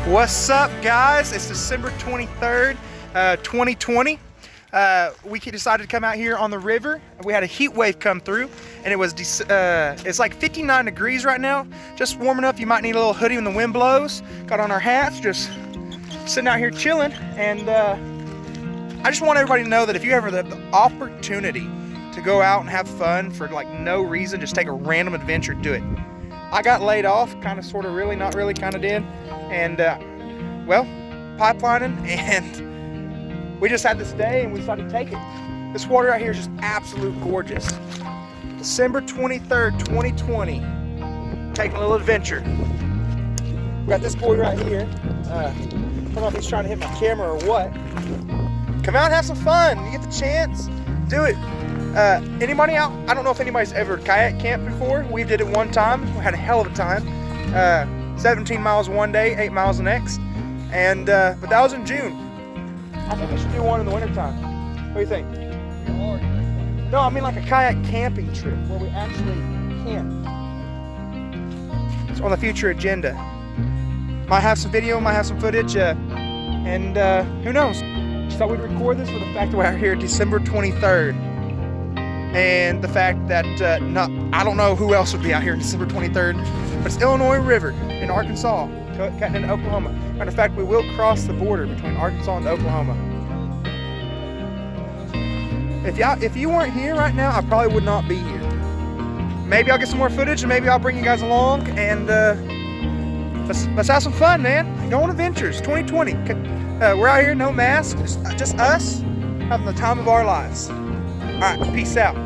What's up, guys? It's December 23rd, 2020. We decided to come out here on the river. We had a heat wave come through, and it was it's like 59 degrees right now. Just warming up. You might need a little hoodie when the wind blows. Got on our hats, just sitting out here chilling. And I just want everybody to know that if you ever have the opportunity to go out and have fun for like no reason, just take a random adventure, do it. I got laid off, kind of, sort of, really, not really, kind of did. And well, pipelining, and we just had this day and we decided to take it. This water out here is just absolute gorgeous. December 23rd, 2020, taking a little adventure. We got this boy right here. I don't know if he's trying to hit my camera or what. Come out and have some fun. You get the chance, do it. Anybody out? I don't know if anybody's ever kayak camped before. We did it one time. We had a hell of a time. 17 miles one day, 8 miles the next. And but that was in June. I think we should do one in the wintertime. What do you think? No, I mean like a kayak camping trip where we actually camp. It's on the future agenda. Might have some video, might have some footage, and who knows? Just thought we'd record this for the fact that we're out here December 23rd. And the fact that I don't know who else would be out here on December 23rd, but it's Illinois River in Arkansas, cutting into Oklahoma. Matter of fact, we will cross the border between Arkansas and Oklahoma. If you weren't here right now, I probably would not be here. Maybe I'll get some more footage, and maybe I'll bring you guys along, and let's have some fun, man. Go on adventures, 2020. We're out here, no masks, just us having the time of our lives. All right, peace out.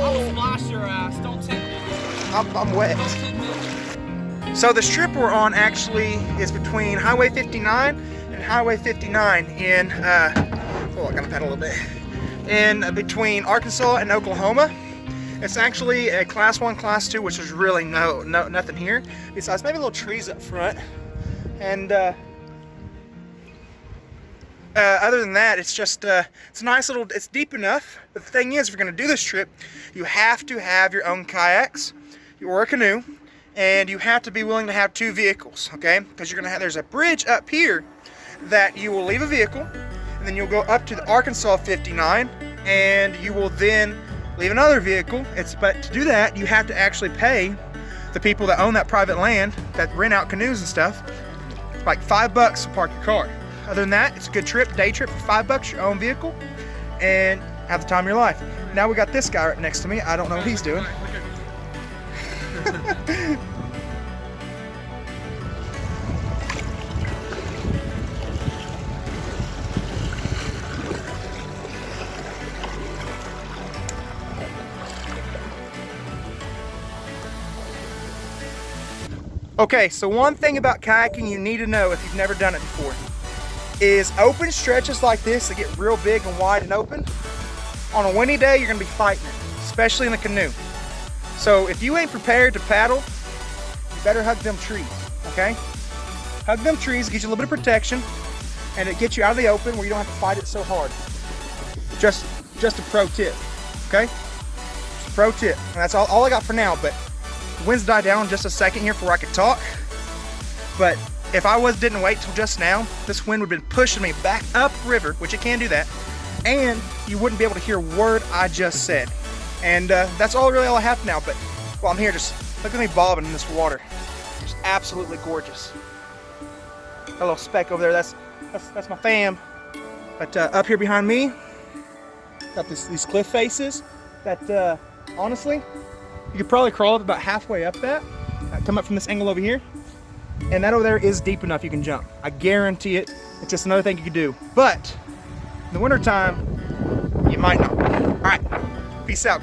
I'll splash your ass. Don't tempt me. I'm wet. So the strip we're on actually is between Highway 59 and Highway 59 in, oh, I gotta pedal a little bit. In between Arkansas and Oklahoma. It's actually a class 1, class 2, which is really nothing here besides maybe little trees up front. And other than that, it's just it's a nice little, it's deep enough. But the thing is, if you're gonna do this trip, you have to have your own kayaks or a canoe, and you have to be willing to have 2 vehicles, okay? Because you're gonna have, there's a bridge up here that you will leave a vehicle, and then you'll go up to the Arkansas 59, and you will then leave another vehicle. But to do that, you have to actually pay the people that own that private land, that rent out canoes and stuff, like $5 to park your car. Other than that, it's a good trip, day trip for $5, your own vehicle, and have the time of your life. Now we got this guy right next to me. I don't know what he's doing. Okay, so one thing about kayaking you need to know if you've never done it before is open stretches like this that get real big and wide and open. On a windy day, you're gonna be fighting it, especially in the canoe. So if you ain't prepared to paddle, you better hug them trees, okay? Hug them trees, it gives you a little bit of protection, and it gets you out of the open where you don't have to fight it so hard. Just a pro tip, okay? Just a pro tip, and that's all I got for now, but the winds died down just a second here before I could talk. But if I didn't wait till just now, this wind would have been pushing me back up river, which it can do that, and you wouldn't be able to hear a word I just said. And that's really all I have now. But while I'm here, just look at me bobbing in this water. Just absolutely gorgeous. Got a little speck over there. That's my fam. But up here behind me, got these cliff faces that honestly, you could probably crawl up about halfway up that. Come up from this angle over here. And that over there is deep enough you can jump. I guarantee it. It's just another thing you could do. But in the wintertime, you might not. All right, peace out.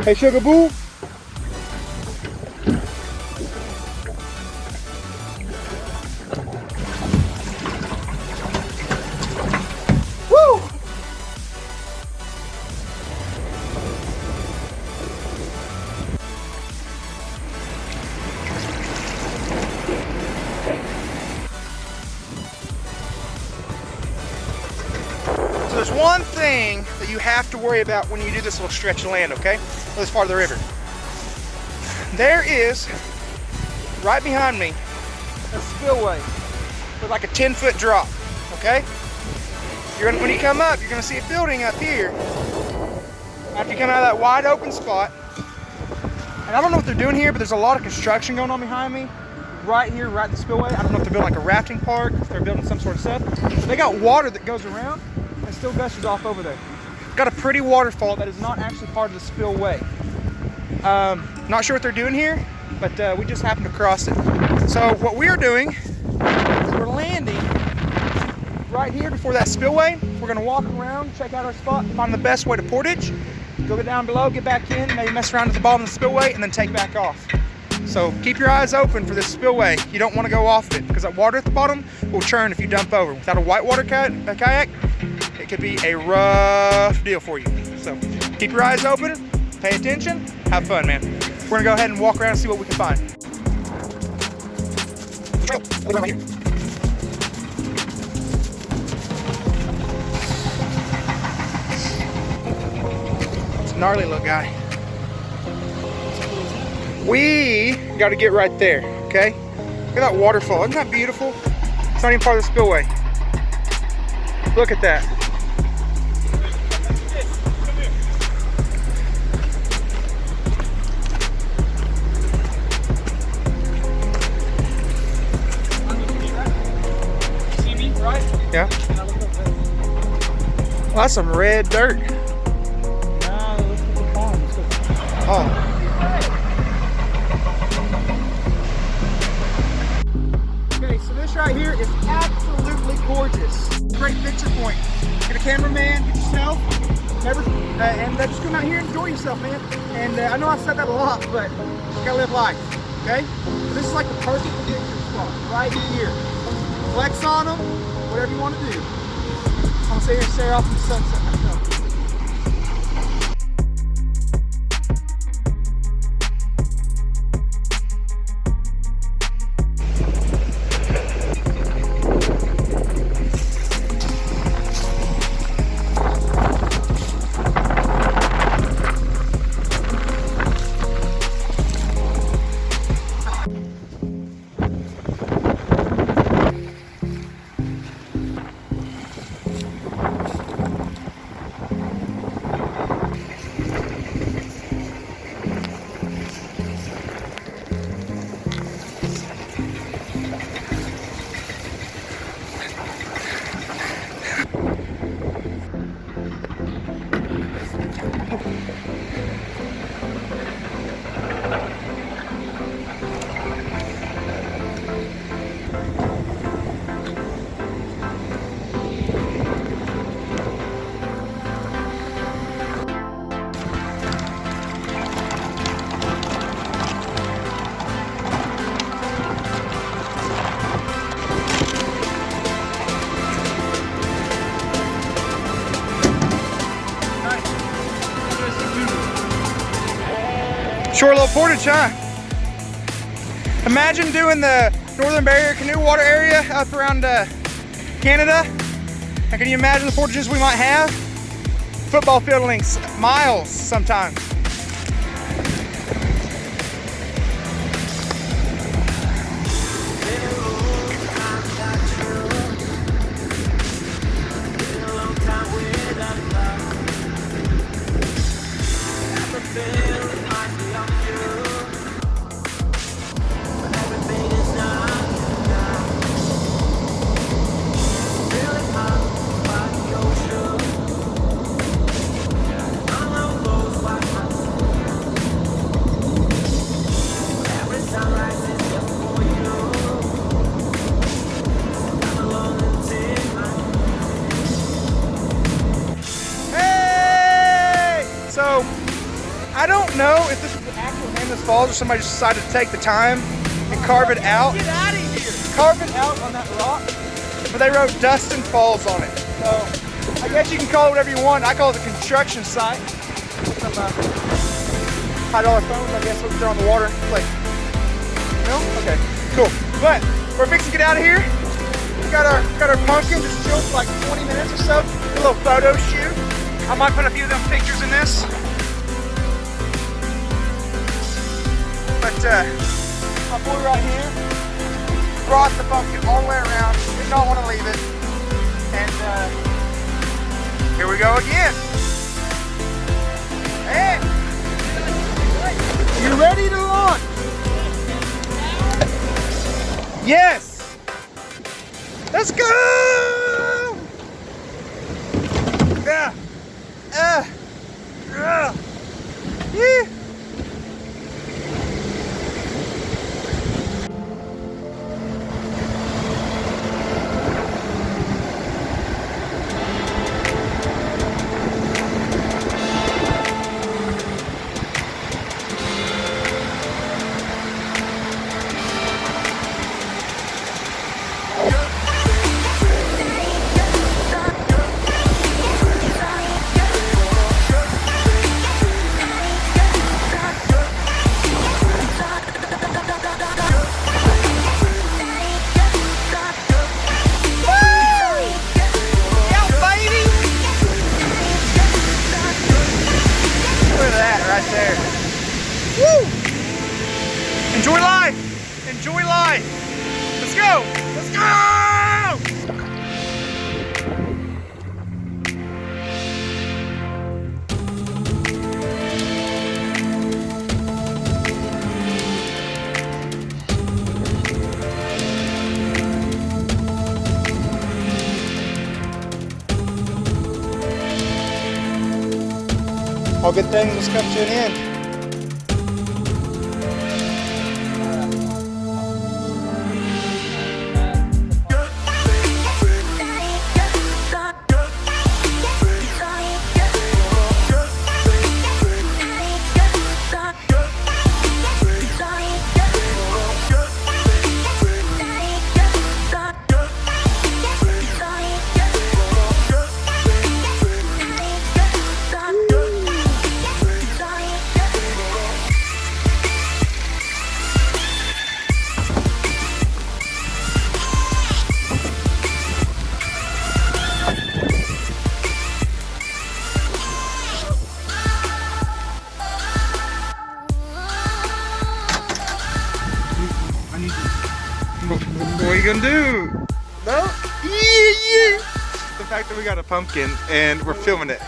Hey, Sugar Boo. Woo! So there's one thing that you have to worry about when you do this little stretch of land, okay? This part of the river. There is, right behind me, a spillway with like a 10-foot drop, okay? When you come up, you're gonna see a building up here. After you come out of that wide open spot, and I don't know what they're doing here, but there's a lot of construction going on behind me. Right here, right at the spillway. I don't know if they're building like a rafting park, if they're building some sort of stuff. They got water that goes around and still gushes off over there. Got a pretty waterfall that is not actually part of the spillway. Not sure what they're doing here, but we just happened to cross it. So what we're doing is we're landing right here before that spillway. We're gonna walk around, check out our spot, find the best way to portage, go down below, get back in, maybe mess around at the bottom of the spillway, and then take back off. So keep your eyes open for this spillway. You don't want to go off it because that water at the bottom will churn if you dump over. Without a whitewater kayak, it could be a rough deal for you. So keep your eyes open, pay attention, have fun, man. We're gonna go ahead and walk around and see what we can find. Right here. It's a gnarly little guy. We got to get right there, okay? Look at that waterfall. Isn't that beautiful? It's not even part of the spillway. Look at that. See me, right? Yeah. Well, that's some red dirt. Nah, let's look at the farm. Oh. So this right here is absolutely gorgeous. Great picture point. Get a cameraman, get yourself, and just come out here and enjoy yourself, man. And I know I've said that a lot, but you gotta live life, okay? So this is like the perfect picture spot, right here. Flex on them, whatever you want to do. I'm gonna sit here and stare off in the sunset. Short little portage, huh? Imagine doing the Northern Barrier Canoe Water area up around Canada. And can you imagine the portages we might have? Football field lengths, miles sometimes. falls, or somebody just decided to take the time and carve it out. Get out of here. Carve it out on that rock. But they wrote Dustin Falls on it. So I guess you can call it whatever you want. I call it a construction site. Some $5 phones, I guess, they're on the water. Like, no? Okay, cool. But we're fixing to get out of here. We got our pumpkin just chilled for like 20 minutes or so. A little photo shoot. I might put a few of them pictures in this. But my boy right here brought the pumpkin all the way around. Did not want to leave it. And here we go again. And you ready to launch? Yes. Let's go. Yeah. Yeah. Right there. Woo! Enjoy life! Enjoy life! Let's go! Let's go! All good things must come to an end. What are you gonna do? No? Yeah. The fact that we got a pumpkin and we're filming it.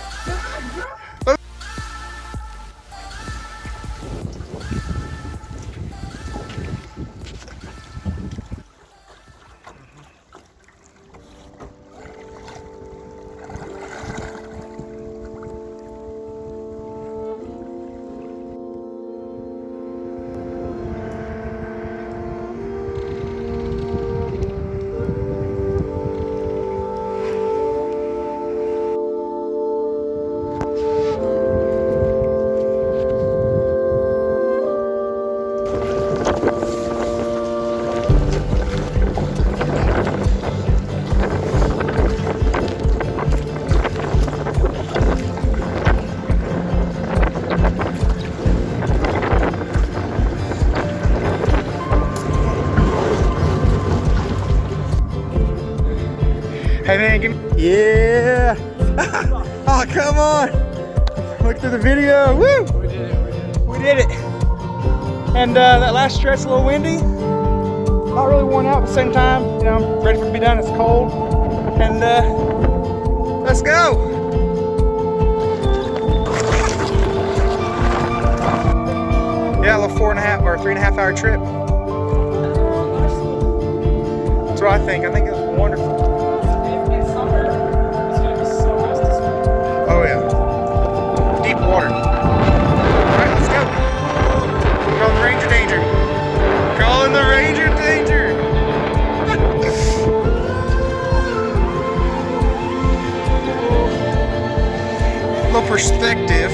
Hey man, give me, yeah. Oh, come on. Look through the video, woo. We did it. We did it. And that last stretch's a little windy. Not really worn out, but at the same time, you know, I'm ready for it to be done. It's cold. And let's go. Yeah, a little 4.5 or 3.5 hour trip. That's what I think. I think it was wonderful. Oh yeah. Deep water. Alright, let's go. Calling the Ranger danger. Calling the Ranger danger. A little perspective.